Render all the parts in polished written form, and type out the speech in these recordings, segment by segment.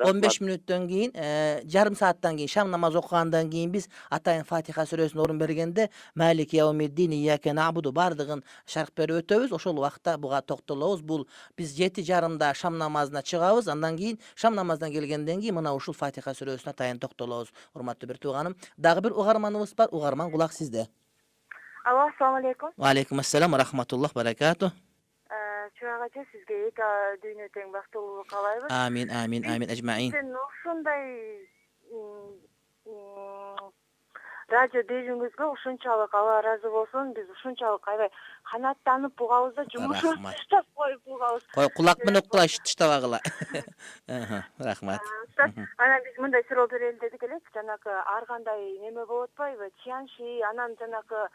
15 Rahmat. мүнөттөн кийин, жарым сааттан кийин, шам намазы окугандан кийин биз Атайын Фатиха сүрөсүнө орун бергенде Малики яумиддин ияке набуду бардыгын шарх берип өтөбүз. Ошол убакта буга токтолобуз. Бул биз 7:30 шам намазына чыгабыз. Андан кийин шам намаздан келгенден кийин мына ушул Фатиха сүрөсүнө атайын токтолобуз. Урматтуу бир тууганым, дагы бир угарманыбыз бар. Угарман, кулак сизде. Алло, ассаламу алейкум. Ва алейкум ассалам ва рахматуллах баракату. Чырак ача, сизге эки дүйнө тең бактылуулук каалайбыз. Амин, амин, амин ажмаин. Сиздин ушундай радио берүүңүзгө ушунчалык Алла ыраазы болсун. Биз ушунчалык аябай канааттанып бугабыз да, жумушубузду таштап коюп бугабыз. Кой кулак менен укула, таштабагыла. Рахмат. Анан биз мындай суроо берели дедик элек, жанагы ар кандай неме болуп атпайбы? Чианши, анан жанагы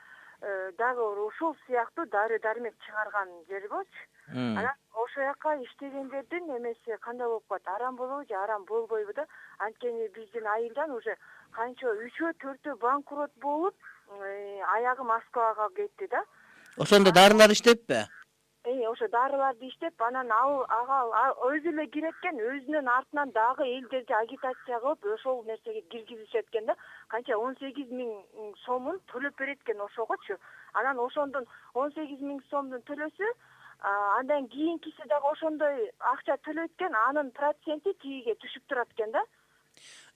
дагы ушул сыяктуу дары дармек чыгарган жер болчу. Анан ошол жака иштегендердин эмеси кандай болуп калат? Арам болобу же арам болбойбу да? Анткени биздин айылдан уже канча 3-4 банкрот болуп, аягы Москвага кетти да. Ошондо дарылар иштеппи? Ошо дарыларды иштеп, анан өзү эле киреткен, өзүнүн артынан дагы элдерди агитация кылып, ошол нерсеге киргизишет экен да. Канча 18 000 сомун төлөп берет экен ошогочу. Анан ошондон 18 000 сомдун төлөсү, андан кийинкиси дагы ошондой акча төлөйт экен, анын проценти тигиге түшүп турат экен да.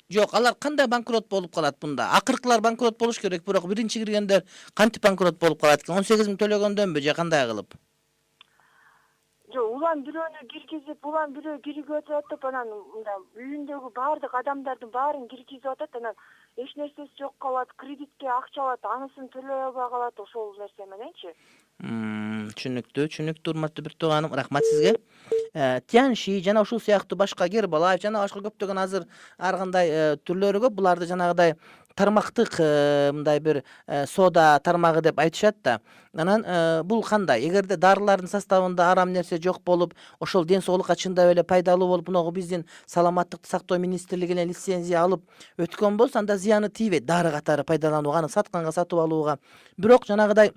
Жок, алар кандай банкрот болуп калат мында? Акыркылар банкрот болуш керек, бирок биринчи киргендер кантип банкрот болуп калат экен? 18 000 төлөгөндөнбү же кандай кылып? Жок, улам бирөөнү киргизип, улам бирөө киргизип атып, анан мында үйүндөгү баардык адамдардын баарын киргизип атат, анан эч нерсеси жок калат, кредитке акча алат, анысын төлөй албай калат, ошол нерсе мененчи. Түшүнүктүү, урматтуу бир тууганым, рахмат сизге. Тянши жана ушул сыяктуу башка Гербалаев жана башка көптөгөн азыр ар кандай түрлөрү көп. Буларды жанагыдай тармактык мындай бир сода тармагы деп айтышат да. Анан бул кандай? Эгерде дарылардын составында арам нерсе жок болуп, ошол ден соолукка чындап эле пайдалуу болуп, мунагу биздин саламаттыкты сактоо министрлигинен лицензия алып өткөн болсо, анда зыяны тийбейт дары катары пайдаланууга, аны сатканга, сатып алууга. Бирок жанагыдай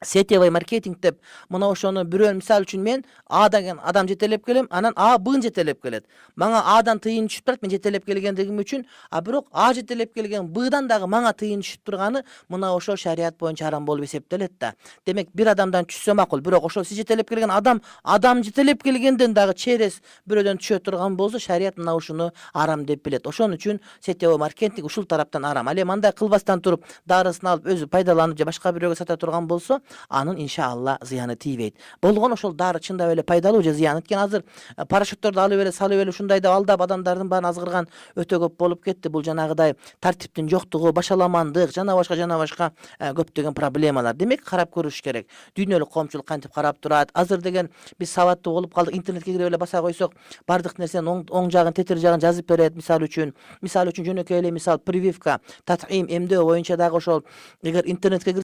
сетевой маркетинг деп мына ошону бирөө, мисалы үчүн мен А деген адам жетелеп келем, анан А Б жетелеп келет. Мага Адан тыйын түшүп турат мен жетелеп келгендигим үчүн, бирок А жетелеп келген Бдан дагы мага тыйын түшүп турганы мына ошол шарият боюнча арам болуп эсептелет да. Демек бир адамдан түшсө макул, бирок ошол сиз жетелеп келген адам жетелеп келгенден дагы через бирөөдөн түшө турган болсо, шарият мына ушуну арам деп билет. Ошон үчүн сетевой маркетинг ушул тараптан арам. Ал эми андай кылбастан туруп, дарысын алып өзү пайдаланып же башка бирөөгө сата турган болсо, анын иншалла зыяны тийбейт. Болгон ошол дары чындап эле пайдалуу же зыян? Анткени азыр парашютторду алып эле салып эле ушундай деп алдап адамдардын баарын азгырган өтө көп болуп кетти. Бул жанагыдай тартиптин жоктугу, башаламандык, жана башка көптөгөн проблемалар. Демек карап көрүш керек. Дүйнөлүк коомчулук кантип карап турат? Азыр деген биз сабаттуу болуп калдык, интернетке кирип эле баса койсок, бардык нерсенин оң жагын, тетир жагын жазып берет. Мисалы үчүн жөнөкөй эле мисал прививка, татхим, эмдөө боюнча дагы ошол эгер интернетке